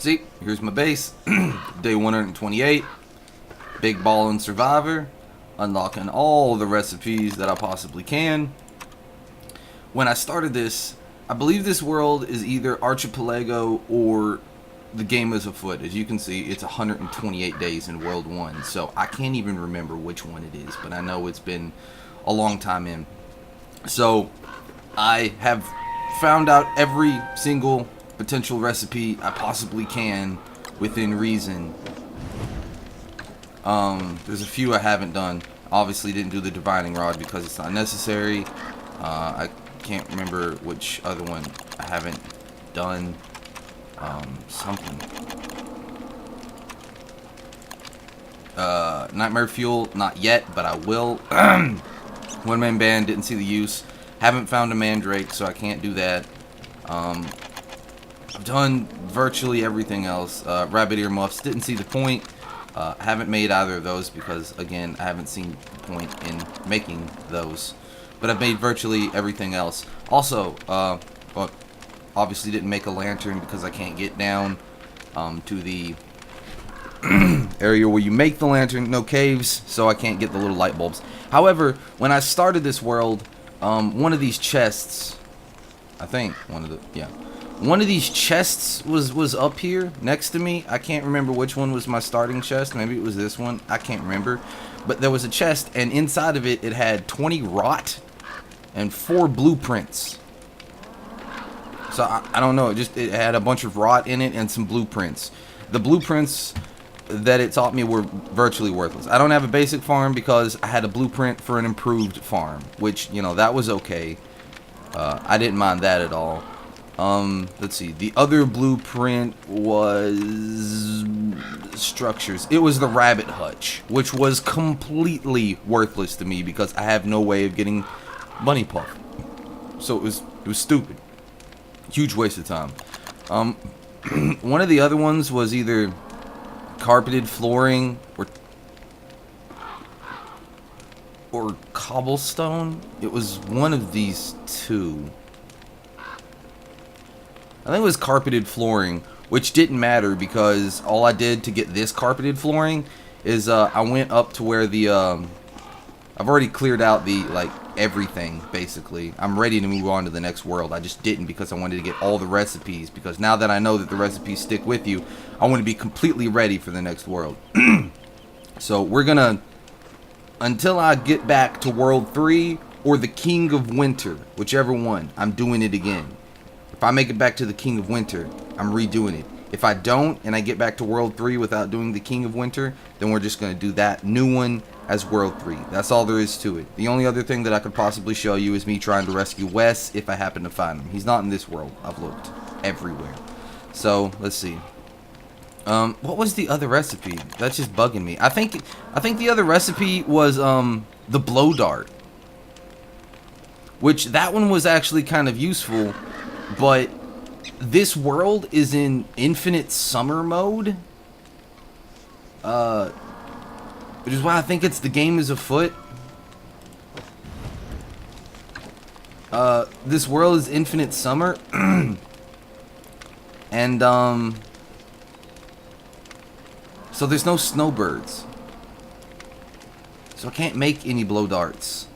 See, here's my base. Day 128. Big Ball and Survivor. Unlocking all the recipes that I possibly can. When I started this, I believe this world is either Archipelago or the game is afoot. As you can see, it's 128 days in World 1. So I can't even remember which one it is, but I know it's been a long time in. So I have found out every single potential recipe I possibly can within reason. There's a few I haven't done. Obviously didn't do the divining rod because it's not necessary. I can't remember which other one I haven't done. Something. Nightmare Fuel, not yet, but I will. One Man Band, didn't see the use. Haven't found a Mandrake, so I can't do that. I've done virtually everything else. Rabbit Ear Muffs, didn't see the point. Haven't made either of those because, again, I haven't seen the point in making those. But I've made virtually everything else. Also, well, obviously didn't make a lantern because I can't get down to the area where you make the lantern. No caves, so I can't get the little light bulbs. However, when I started this world, one of these chests, I think one of these chests was up here next to me. I can't remember which one was my starting chest. Maybe it was this one. I can't remember. But there was a chest, and inside of it, it had 20 rot and 4 blueprints. So I don't know. It had a bunch of rot in it and some blueprints. The blueprints that it taught me were virtually worthless. I don't have a basic farm because I had a blueprint for an improved farm, which, you know, that was okay. I didn't mind that at all. Let's see. The other blueprint was structures. It was the rabbit hutch, which was completely worthless to me because I have no way of getting bunny puff. So it was stupid. Huge waste of time. One of the other ones was either carpeted flooring or cobblestone. It was one of these two. I think it was carpeted flooring, which didn't matter because all I did to get this carpeted flooring is I went up to where the I've already cleared out the everything basically. I'm ready to move on to the next world. I just didn't because I wanted to get all the recipes, because now that I know that the recipes stick with you, I want to be completely ready for the next world. So we're gonna, until I get back to World 3 or the King of Winter, whichever one, I'm doing it again. If I make it back to the King of Winter, I'm redoing it. If I don't, and I get back to World 3 without doing the King of Winter, then we're just going to do that new one as World 3. That's all there is to it. The only other thing that I could possibly show you is me trying to rescue Wes if I happen to find him. He's not in this world. I've looked everywhere. So, let's see. What was the other recipe? That's just bugging me. I think the other recipe was the blow dart. Which, that one was actually kind of useful, but this world is in infinite summer mode, which is why I think it's the game is afoot. This world is infinite summer, and so there's no snowbirds, so I can't make any blow darts.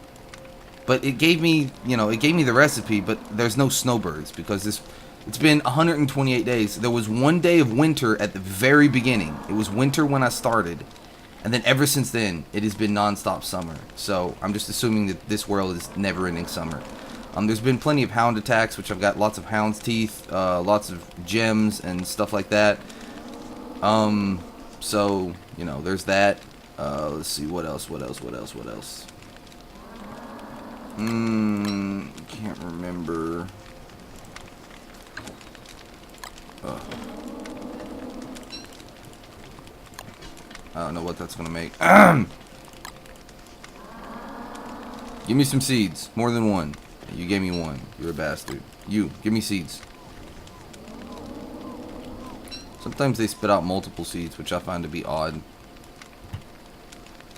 But it gave me, it gave me the recipe, but there's no snowbirds because it's been 128 days. There was one day of winter at the very beginning. It was winter when I started. And then ever since then, it has been non-stop summer. So I'm just assuming that this world is never-ending summer. There's been plenty of hound attacks, which I've got lots of hound's teeth, lots of gems and stuff like that. So, there's that. Let's see, what else? Can't remember. I don't know what that's gonna make. Give me some seeds. More than one. You gave me one. You're a bastard. You, give me seeds. Sometimes they spit out multiple seeds, which I find to be odd.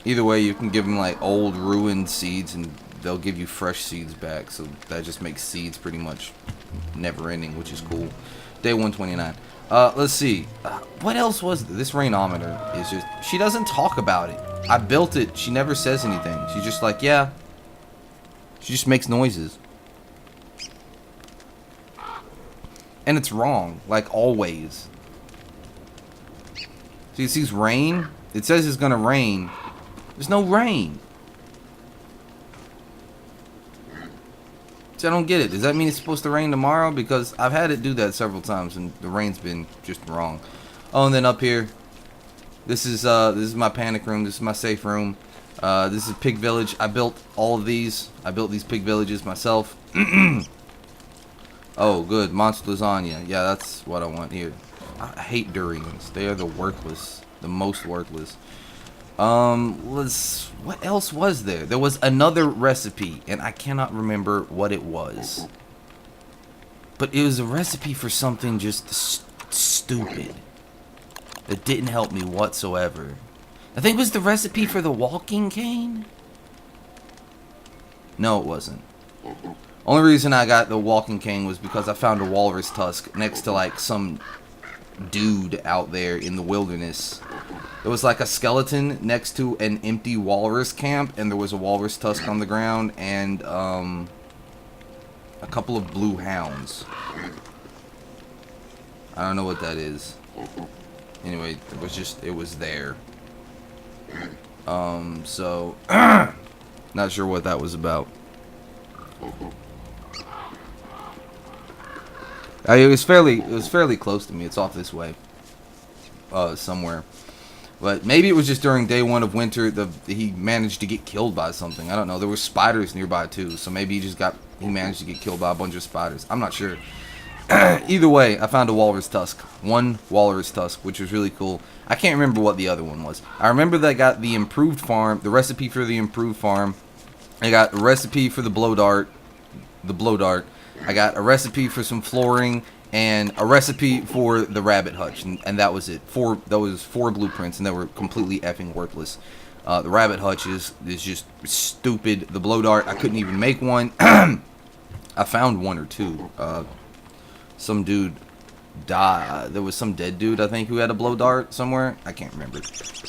Either way, you can give them old ruined seeds and they'll give you fresh seeds back, so that just makes seeds pretty much never ending, which is cool. Day 129. Let's see. What else was there? This rainometer is just... She doesn't talk about it. I built it. She never says anything. She's just like, yeah. She just makes noises. And it's wrong. Like, always. So you see rain? It says it's gonna rain. There's no rain. So I don't get it. Does that mean it's supposed to rain tomorrow? Because I've had it do that several times and the rain's been just wrong. Oh, and then up here, this is my panic room. This is my safe room. This is Pig Village. I built all of these. I built these pig villages myself. Oh, good. Monster lasagna. Yeah, that's what I want here. I hate durians. They are the worthless. The most worthless. What else was there? There was another recipe, and I cannot remember what it was. But it was a recipe for something just stupid. That didn't help me whatsoever. I think it was the recipe for the walking cane? No, it wasn't. Only reason I got the walking cane was because I found a walrus tusk next to, like, some dude out there in the wilderness. It was like a skeleton next to an empty walrus camp, and there was a walrus tusk on the ground, and a couple of blue hounds. I don't know what that is. Anyway, it was there. So not sure what that was about. It was fairly close to me. It's off this way, somewhere. But maybe it was just during day one of winter. He managed to get killed by something. I don't know. There were spiders nearby too, so maybe he managed to get killed by a bunch of spiders. I'm not sure. Either way, I found a walrus tusk. One walrus tusk, which was really cool. I can't remember what the other one was. I remember that I got the improved farm, the recipe for the improved farm. I got a recipe for the blow dart. I got a recipe for some flooring and a recipe for the rabbit hutch, and that was it. Those 4 blueprints, and they were completely effing worthless. The rabbit hutch is just stupid. The blow dart, I couldn't even make one. I found 1 or 2. Some dude died. There was some dead dude, I think, who had a blow dart somewhere. I can't remember.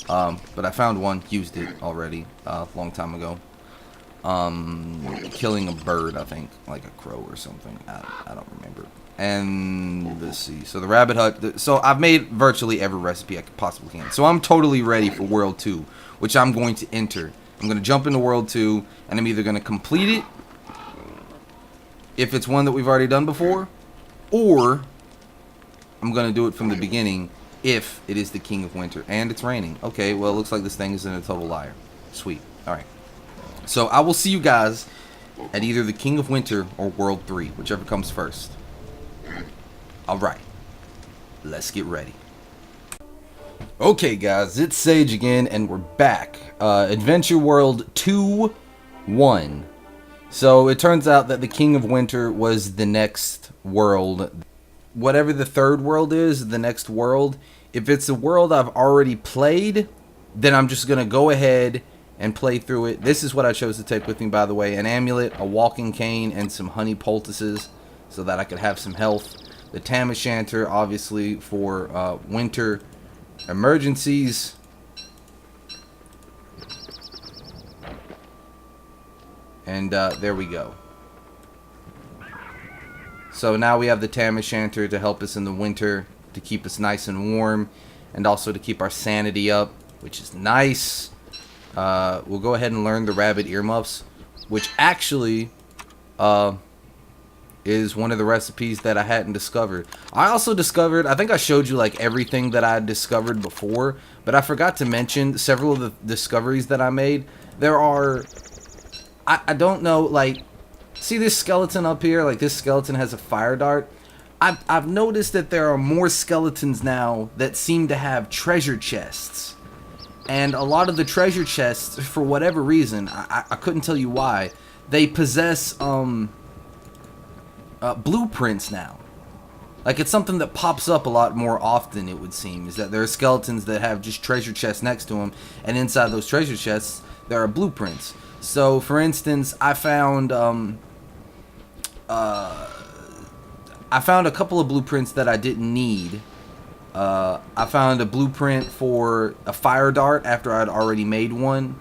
But I found one, used it already a long time ago. Killing a bird, I think, like a crow or something. I don't remember. And let's see. So the rabbit hut. So I've made virtually every recipe I possibly can. So I'm totally ready for World 2, which I'm going to enter. I'm going to jump into World 2, and I'm either going to complete it if it's one that we've already done before, or I'm going to do it from the beginning if it is the King of Winter. And it's raining. Okay, well, it looks like this thing is in a total liar. Sweet. Alright. So I will see you guys at either the King of Winter or World 3, whichever comes first. Alright. Let's get ready. Okay, guys, it's Sage again, and we're back. Adventure World 2-1. So it turns out that the King of Winter was the next world. Whatever the third world is, the next world, if it's a world I've already played, then I'm just going to go ahead and play through it. This is what I chose to take with me, by the way. An amulet, a walking cane, and some honey poultices so that I could have some health. The tam o'shanter, obviously, for winter emergencies. And there we go. So now we have the tam o'shanter to help us in the winter, to keep us nice and warm, and also to keep our sanity up, which is nice. We'll go ahead and learn the rabbit earmuffs, which actually is one of the recipes that I hadn't discovered. I also discovered, I think I showed you like everything that I had discovered before, but I forgot to mention several of the discoveries that I made. There are, I don't know, like, see this skeleton up here? Like, this skeleton has a fire dart. I've noticed that there are more skeletons now that seem to have treasure chests. And a lot of the treasure chests, for whatever reason, I couldn't tell you why, they possess blueprints now. Like, it's something that pops up a lot more often, it would seem, is that there are skeletons that have just treasure chests next to them, and inside those treasure chests, there are blueprints. So, for instance, I found a couple of blueprints that I didn't need, I found a blueprint for a fire dart after I'd already made one.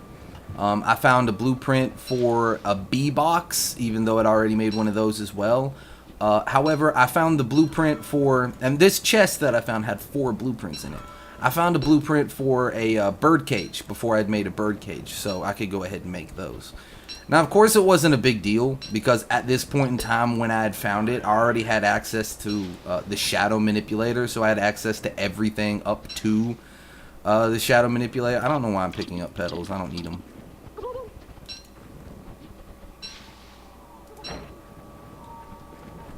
I found a blueprint for a bee box, even though I'd already made one of those as well. However, I found the blueprint for, and this chest that I found had 4 blueprints in it. I found a blueprint for a bird cage before I'd made a bird cage, so I could go ahead and make those. Now, of course, it wasn't a big deal, because at this point in time when I had found it, I already had access to the shadow manipulator, so I had access to everything up to the shadow manipulator. I don't know why I'm picking up petals. I don't need them.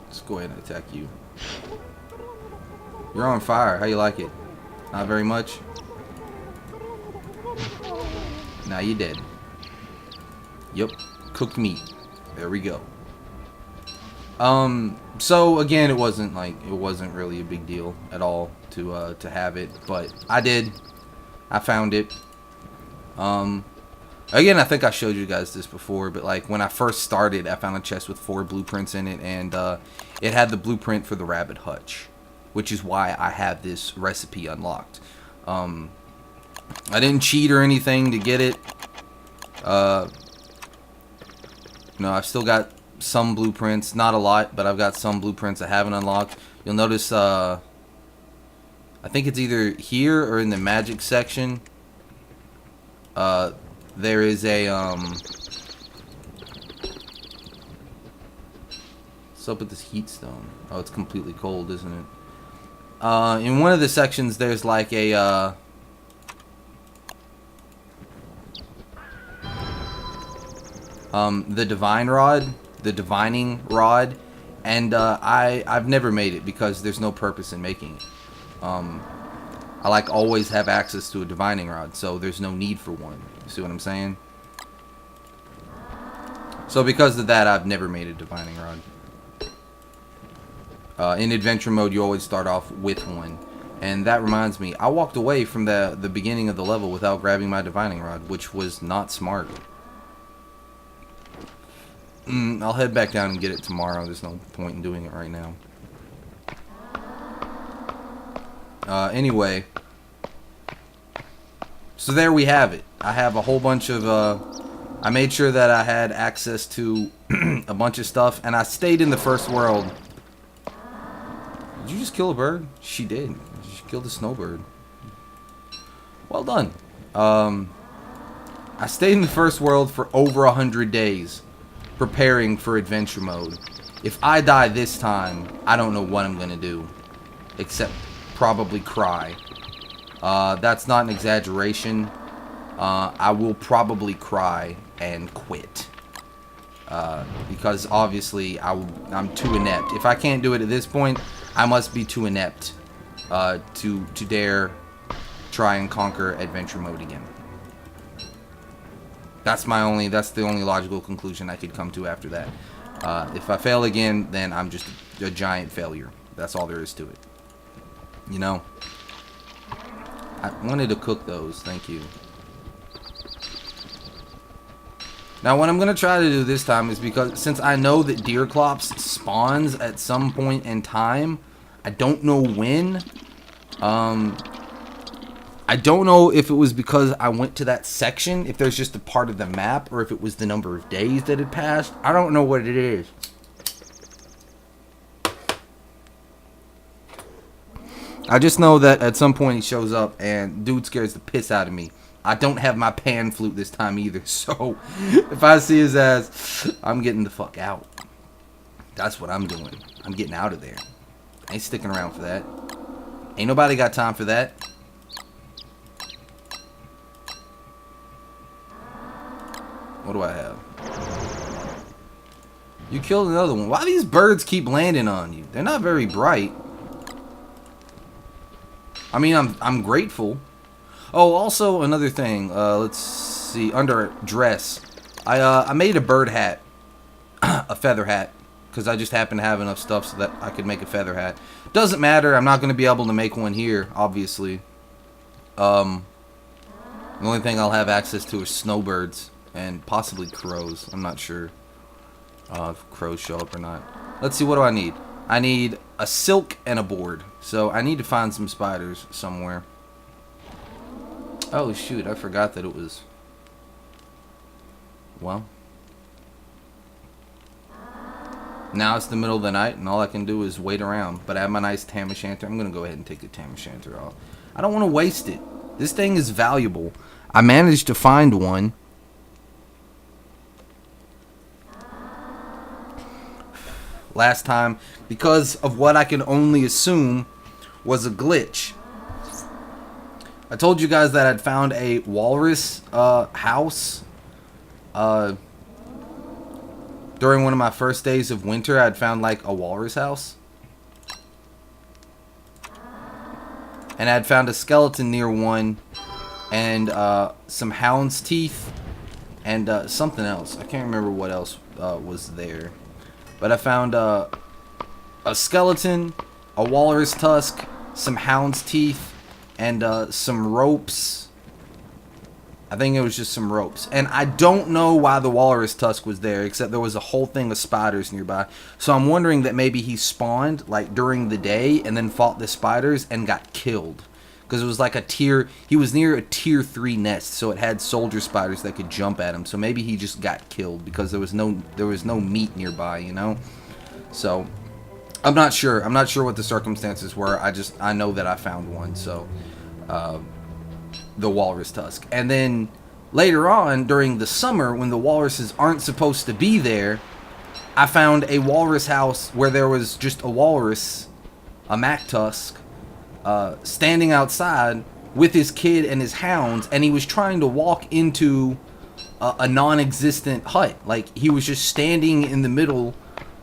Let's go ahead and attack you. You're on fire. How you like it? Not very much? Now you're dead. Yep, cooked meat. There we go. So again, it wasn't really a big deal at all to have it, but I did. I found it. Again, I think I showed you guys this before, but like when I first started, I found a chest with 4 blueprints in it, and it had the blueprint for the rabbit hutch, which is why I have this recipe unlocked. I didn't cheat or anything to get it. No, I've still got some blueprints, not a lot, but I've got some blueprints I haven't unlocked. You'll notice, I think it's either here or in the magic section. There is a, what's up with this heat stone? Oh, it's completely cold, isn't it? In one of the sections, there's like a, the divine rod, the divining rod, and I've never made it because there's no purpose in making it. I like always have access to a divining rod, so there's no need for one. You see what I'm saying? So because of that, I've never made a divining rod. In adventure mode, you always start off with one. And that reminds me, I walked away from the beginning of the level without grabbing my divining rod, which was not smart. I'll head back down and get it tomorrow. There's no point in doing it right now. Anyway. So there we have it. I have a whole bunch of, I made sure that I had access to a bunch of stuff, and I stayed in the first world. Did you just kill a bird? She did. She killed a snowbird. Well done. I stayed in the first world for over 100 days, preparing for adventure mode. If I die this time, I don't know what I'm gonna do, except probably cry. That's not an exaggeration. I will probably cry and quit. Because obviously I'm too inept. If I can't do it at this point, I must be too inept to dare try and conquer adventure mode again. That's the only logical conclusion I could come to after that. If I fail again, then I'm just a giant failure. That's all there is to it. You know? I wanted to cook those. Thank you. Now, what I'm going to try to do this time is because since I know that Deerclops spawns at some point in time, I don't know when. I don't know if it was because I went to that section, if there's just a part of the map, or if it was the number of days that had passed. I don't know what it is. I just know that at some point he shows up and dude scares the piss out of me. I don't have my pan flute this time either, so if I see his ass, I'm getting the fuck out. That's what I'm doing. I'm getting out of there. I ain't sticking around for that. Ain't nobody got time for that. What do I have? You killed another one. Why do these birds keep landing on you? They're not very bright. I mean, I'm grateful. Oh, also another thing. Let's see. Under dress, I made a bird hat, a feather hat, because I just happen to have enough stuff so that I could make a feather hat. Doesn't matter. I'm not going to be able to make one here, obviously. The only thing I'll have access to is snowbirds and possibly crows. I'm not sure if crows show up or not. Let's see. What do I need? I need a silk and a board. So I need to find some spiders somewhere. Oh shoot, I forgot that it was... Well... Now it's the middle of the night and all I can do is wait around. But I have my nice tam o'shanter. I'm going to go ahead and take the tam o'shanter off. I don't want to waste it. This thing is valuable. I managed to find one. Last time, because of what I can only assume was a glitch. I told you guys that I'd found a walrus house during one of my first days of winter. I'd found like a walrus house, and I'd found a skeleton near one, and some hound's teeth, and something else. I can't remember what else was there. But I found a skeleton, a walrus tusk, some hound's teeth, and some ropes. I think it was just some ropes. And I don't know why the walrus tusk was there, except there was a whole thing of spiders nearby. So I'm wondering that maybe he spawned like during the day and then fought the spiders and got killed. Because it was like a tier, he was near a tier 3 nest, so it had soldier spiders that could jump at him. So maybe he just got killed because there was no meat nearby, you know? So I'm not sure. I'm not sure what the circumstances were. I know that I found one, so the walrus tusk. And then later on during the summer when the walruses aren't supposed to be there, I found a walrus house where there was just a walrus, a Mac tusk, standing outside with his kid and his hounds, and he was trying to walk into a non-existent hut. Like, he was just standing in the middle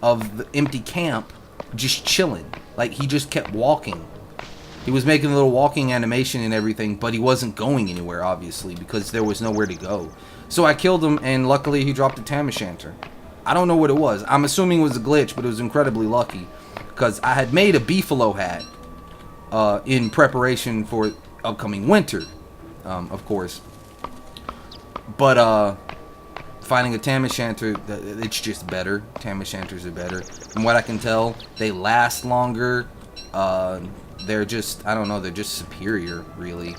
of the empty camp, just chilling. Like, he just kept walking. He was making a little walking animation and everything, but he wasn't going anywhere, obviously, because there was nowhere to go. So I killed him, and luckily he dropped a tam o'shanter. I don't know what it was. I'm assuming it was a glitch, but it was incredibly lucky, because I had made a beefalo hat in preparation for upcoming winter, of course. But finding a tam o'shanter, it's just better. Tam o'shanters are better. From what I can tell, they last longer. They're just, I don't know, they're just superior, really.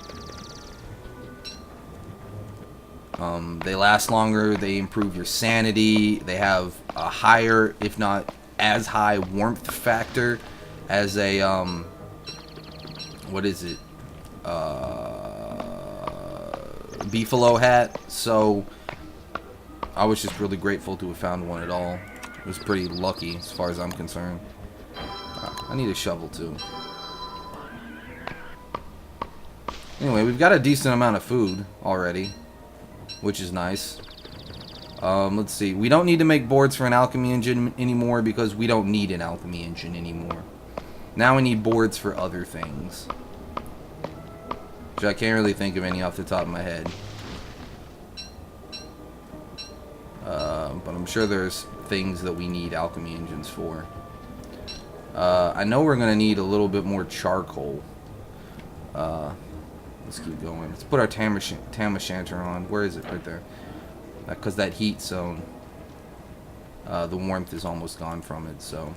They last longer, they improve your sanity, they have a higher, if not as high, warmth factor as a, what is it, beefalo hat. So I was just really grateful to have found one at all. It was pretty lucky as far as I'm concerned. I need a shovel too. Anyway, we've got a decent amount of food already, which is nice. Let's see. We don't need to make boards for an alchemy engine anymore because we don't need an alchemy engine anymore. Now we need boards for other things, which I can't really think of any off the top of my head. But I'm sure there's things that we need alchemy engines for. I know we're going to need a little bit more charcoal. Let's keep going. Let's put our tam o'shanter on. Where is it? Right there. Because that heat zone, the warmth is almost gone from it, so.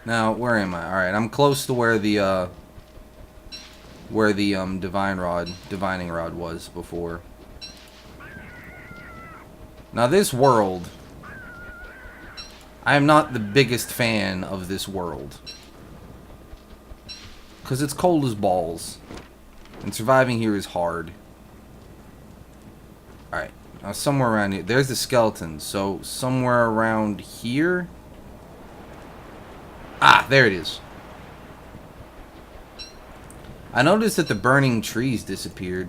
Now, where am I? Alright, I'm close to where the divining rod was before. Now this world, I am not the biggest fan of this world. Because it's cold as balls. And surviving here is hard. Alright, now somewhere around here. There's the skeleton, so somewhere around here. Ah, there it is. I noticed that the burning trees disappeared.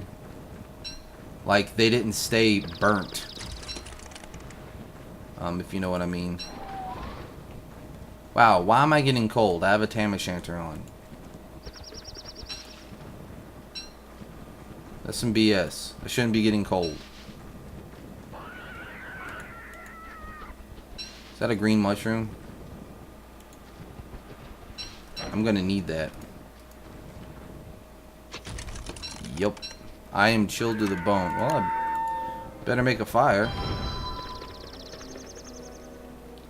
Like, they didn't stay burnt. If you know what I mean. Wow, why am I getting cold? I have a tam o'shanter on. That's some BS. I shouldn't be getting cold. Is that a green mushroom? I'm gonna need that. Yup. I am chilled to the bone. Well, I better make a fire.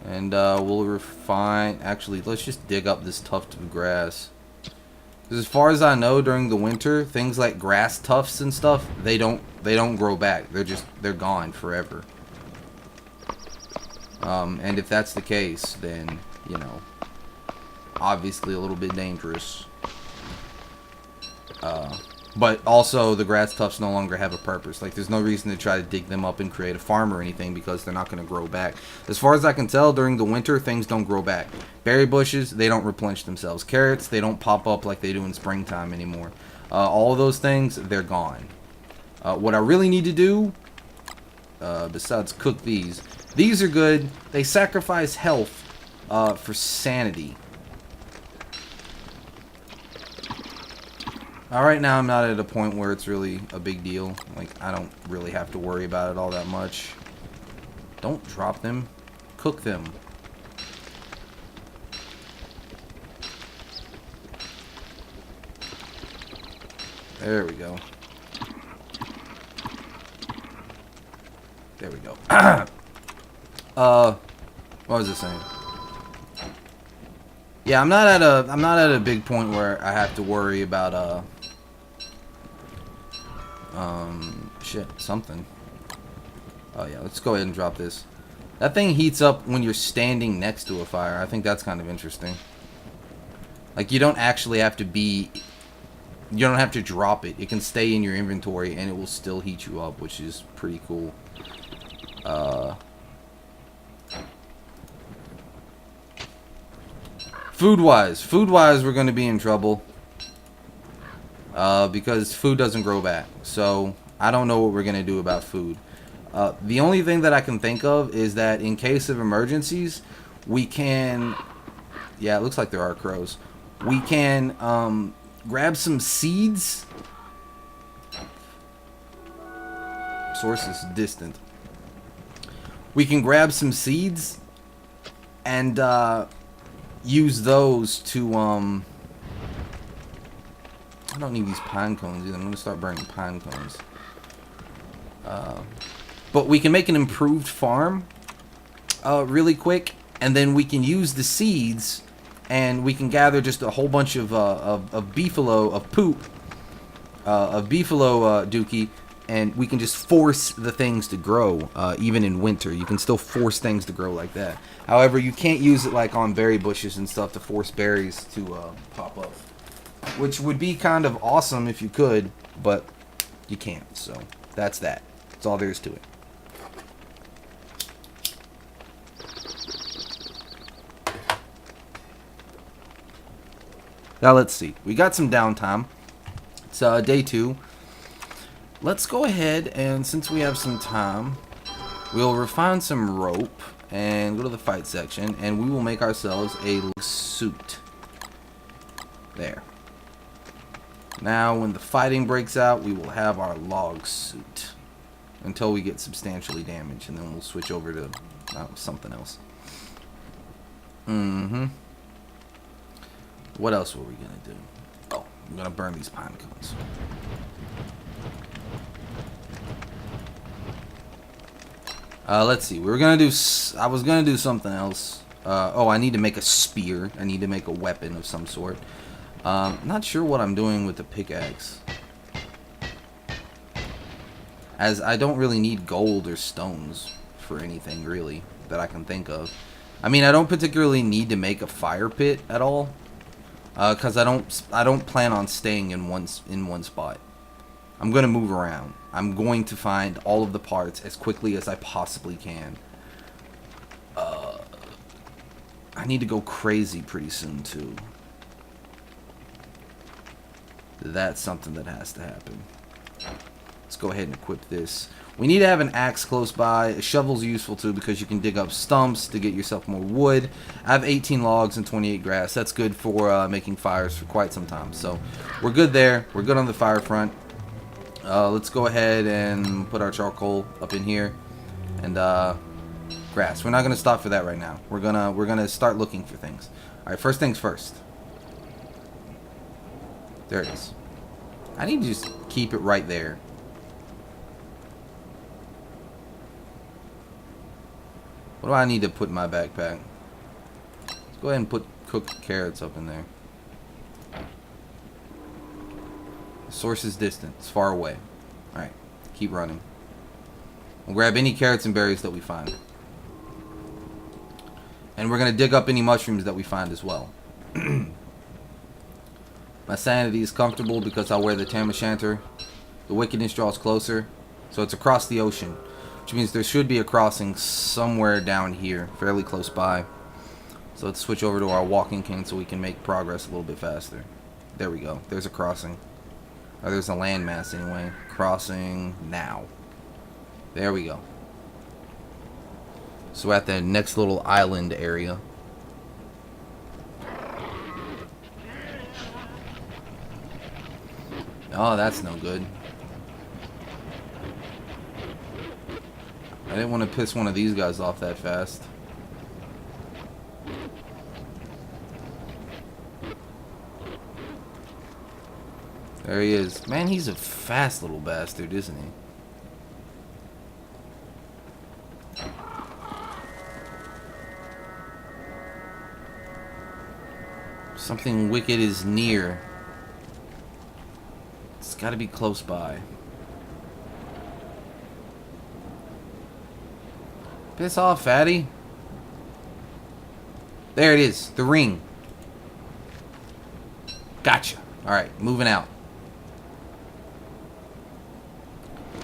And we'll refine... Actually, let's just dig up this tuft of grass. Because as far as I know, during the winter, things like grass tufts and stuff, they don't grow back. They're gone forever. And if that's the case, then, you know, obviously a little bit dangerous. But also, the grass tufts no longer have a purpose. Like, there's no reason to try to dig them up and create a farm or anything because they're not going to grow back. As far as I can tell, during the winter, things don't grow back. Berry bushes, they don't replenish themselves. Carrots, they don't pop up like they do in springtime anymore. All of those things, they're gone. What I really need to do, besides cook these are good. They sacrifice health for sanity. Right now, I'm not at a point where it's really a big deal. Like, I don't really have to worry about it all that much. Don't drop them. Cook them. There we go. There we go. What was I saying? Yeah, I'm not at a big point where I have to worry about something. Oh yeah, let's go ahead and drop this. That thing heats up when you're standing next to a fire. I think that's kind of interesting. Like, you don't actually have to be... You don't have to drop it. It can stay in your inventory and it will still heat you up, which is pretty cool. Food-wise, we're going to be in trouble. Because food doesn't grow back. So, I don't know what we're going to do about food. The only thing that I can think of is that in case of emergencies, we can... Yeah, it looks like there are crows. We can grab some seeds. Source is distant. We can grab some seeds and use those to... I don't need these pine cones either. I'm going to start burning pine cones. But we can make an improved farm really quick, and then we can use the seeds, and we can gather just a whole bunch of beefalo, of poop, of beefalo dookie, and we can just force the things to grow, even in winter. You can still force things to grow like that. However, you can't use it like on berry bushes and stuff to force berries to pop up. Which would be kind of awesome if you could, but you can't. So that's that. That's all there is to it. Now let's see. We got some downtime. It's day 2. Let's go ahead and, since we have some time, we'll refine some rope and go to the fight section, and we will make ourselves a suit. There. Now, when the fighting breaks out, we will have our log suit until we get substantially damaged, and then we'll switch over to something else. What else were we gonna do? Oh, I'm gonna burn these pine cones. Let's see. We were gonna do. I was gonna do something else. Oh, I need to make a spear. I need to make a weapon of some sort. Not sure what I'm doing with the pickaxe, as I don't really need gold or stones for anything really that I can think of. I mean, I don't particularly need to make a fire pit at all, because I don't plan on staying in one spot. I'm gonna move around. I'm going to find all of the parts as quickly as I possibly can. I need to go crazy pretty soon too. That's something that has to happen. Let's go ahead and equip this. We need to have an axe close by. A shovel's useful too because you can dig up stumps to get yourself more wood. I have 18 logs and 28 grass. That's good for making fires for quite some time. So we're good there. We're good on the fire front. Let's go ahead and put our charcoal up in here and grass. We're not gonna stop for that right now. We're gonna start looking for things. All right, first things first. There it is. I need to just keep it right there. What do I need to put in my backpack? Let's go ahead and put cooked carrots up in there. The source is distant. It's far away. Alright. Keep running. We'll grab any carrots and berries that we find. And we're going to dig up any mushrooms that we find as well. My sanity is comfortable because I wear the Tam O'Shanter. The wickedness draws closer. So it's across the ocean. Which means there should be a crossing somewhere down here. Fairly close by. So let's switch over to our walking king so we can make progress a little bit faster. There we go. There's a crossing. Or there's a landmass anyway. Crossing now. There we go. So we're at the next little island area. Oh, that's no good. I didn't want to piss one of these guys off that fast. There he is. Man, he's a fast little bastard, isn't he? Something wicked is near. It's got to be close by. Piss off, fatty. There it is. The ring. Gotcha. Alright, moving out.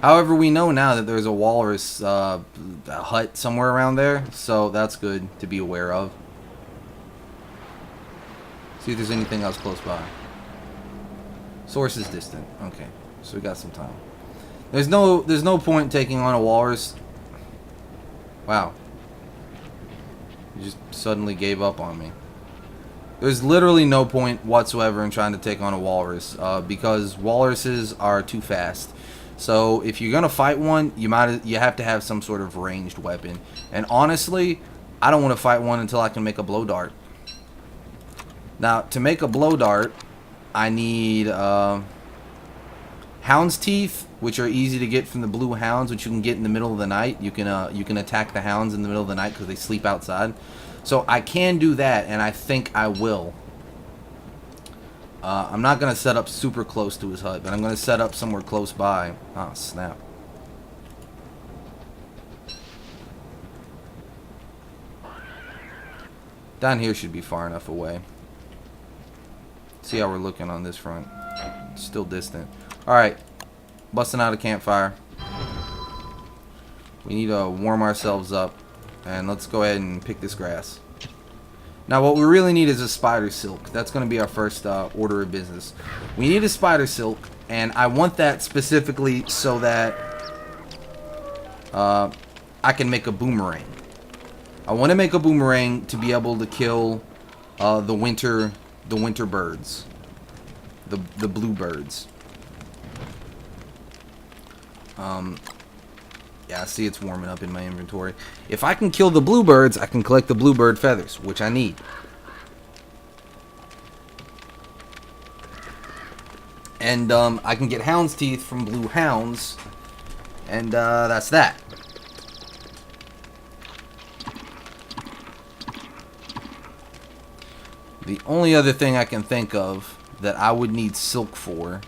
However, we know now that there's a walrus a hut somewhere around there. So that's good to be aware of. See if there's anything else close by. Source is distant. Okay, so we got some time. There's no point taking on a walrus. Wow. You just suddenly gave up on me. There's literally no point whatsoever in trying to take on a walrus because walruses are too fast. So if you're gonna fight one, you have to have some sort of ranged weapon. And honestly, I don't want to fight one until I can make a blow dart. Now, to make a blow dart, I need hound's teeth, which are easy to get from the blue hounds, which you can get in the middle of the night. You can attack the hounds in the middle of the night because they sleep outside. So I can do that, and I think I will. I'm not going to set up super close to his hut, but I'm going to set up somewhere close by. Oh, snap. Down here should be far enough away. See how we're looking on this front. Still distant. Alright. Busting out a campfire. We need to warm ourselves up. And let's go ahead and pick this grass. Now what we really need is a spider silk. That's going to be our first order of business. We need a spider silk. And I want that specifically so that I can make a boomerang. I want to make a boomerang to be able to kill the winter birds, the blue birds. Yeah, see, it's warming up in my inventory. If I can kill the bluebirds, I can collect the bluebird feathers, which I need. And I can get hound's teeth from blue hounds, and that's that. The only other thing I can think of that I would need silk for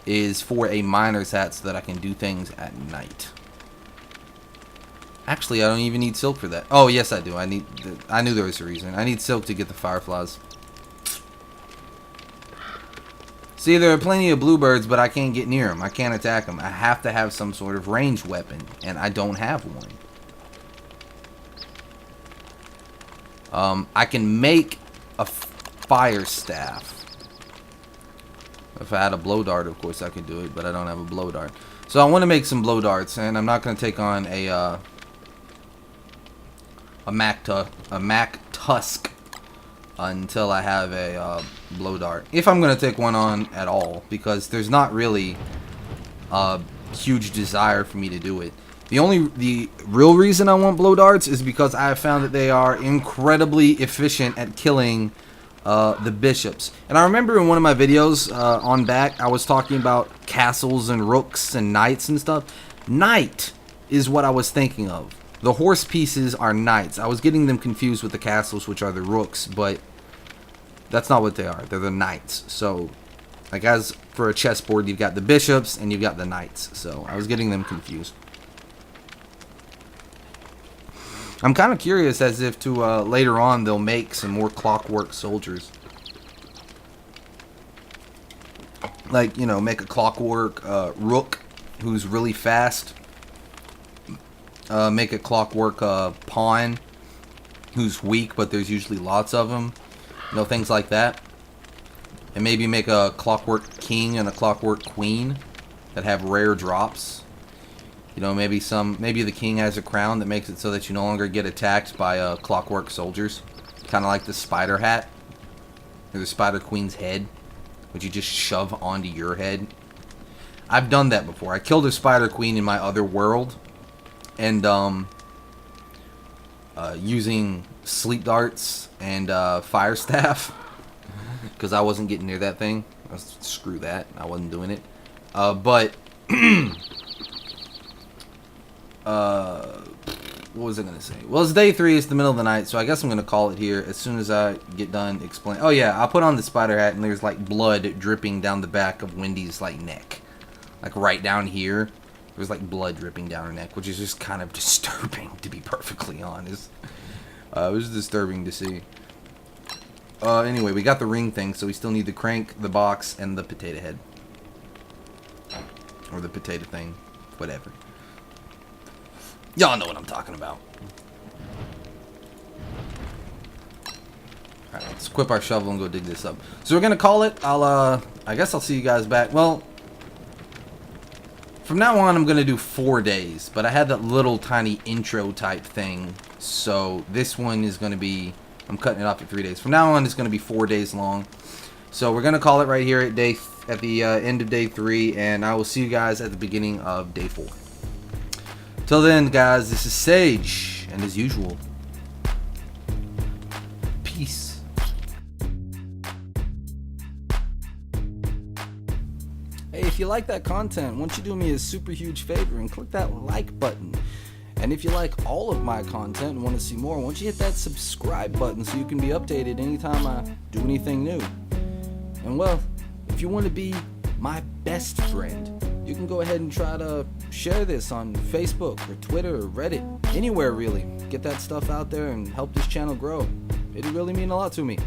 is for a miner's hat so that I can do things at night. Actually, I don't even need silk for that. Oh, yes, I do. I knew there was a reason. I need silk to get the fireflies. See, there are plenty of bluebirds, but I can't get near them. I can't attack them. I have to have some sort of ranged weapon, and I don't have one. I can make a fire staff. If I had a blow dart, of course I could do it, but I don't have a blow dart. So I want to make some blow darts, and I'm not going to take on a Mac Tusk until I have a blow dart. If I'm going to take one on at all, because there's not really a huge desire for me to do it. The real reason I want blow darts is because I have found that they are incredibly efficient at killing the bishops. And I remember in one of my videos on back, I was talking about castles and rooks and knights and stuff. Knight is what I was thinking of. The horse pieces are knights. I was getting them confused with the castles, which are the rooks, but that's not what they are. They're the knights. So, like, as for a chessboard, you've got the bishops and you've got the knights. So I was getting them confused. I'm kind of curious as if to later on they'll make some more clockwork soldiers. Like, you know, make a clockwork rook who's really fast. Make a clockwork pawn who's weak, but there's usually lots of them. You know, things like that. And maybe make a clockwork king and a clockwork queen that have rare drops. You know, maybe the king has a crown that makes it so that you no longer get attacked by clockwork soldiers. Kind of like the spider hat. Or the spider queen's head, which you just shove onto your head. I've done that before. I killed a spider queen in my other world. And using sleep darts and fire staff. Because I wasn't getting near that thing. Screw that. I wasn't doing it. But what was I going to say? Well, it's day 3. It's the middle of the night. So I guess I'm going to call it here as soon as I get done explaining. Oh, yeah. I put on the spider hat and there's like blood dripping down the back of Wendy's like neck. Like right down here. There's like blood dripping down her neck, which is just kind of disturbing, to be perfectly honest. It was disturbing to see. Anyway, we got the ring thing, so we still need the crank, the box, and the potato head. Or the potato thing. Whatever. Y'all know what I'm talking about. Alright, let's equip our shovel and go dig this up. So we're gonna call it. I guess I'll see you guys back. Well, from now on, I'm going to do 4 days, but I had that little tiny intro type thing, so this one is going to be, I'm cutting it off at 3 days. From now on, it's going to be 4 days long, so we're going to call it right here at the end of day 3, and I will see you guys at the beginning of day 4. Till then, guys, this is Sage, and as usual, peace. Hey, if you like that content, why don't you do me a super huge favor and click that like button. And if you like all of my content and want to see more, why don't you hit that subscribe button so you can be updated anytime I do anything new. And well, if you want to be my best friend, you can go ahead and try to share this on Facebook or Twitter or Reddit, anywhere really. Get that stuff out there and help this channel grow. It'd really mean a lot to me.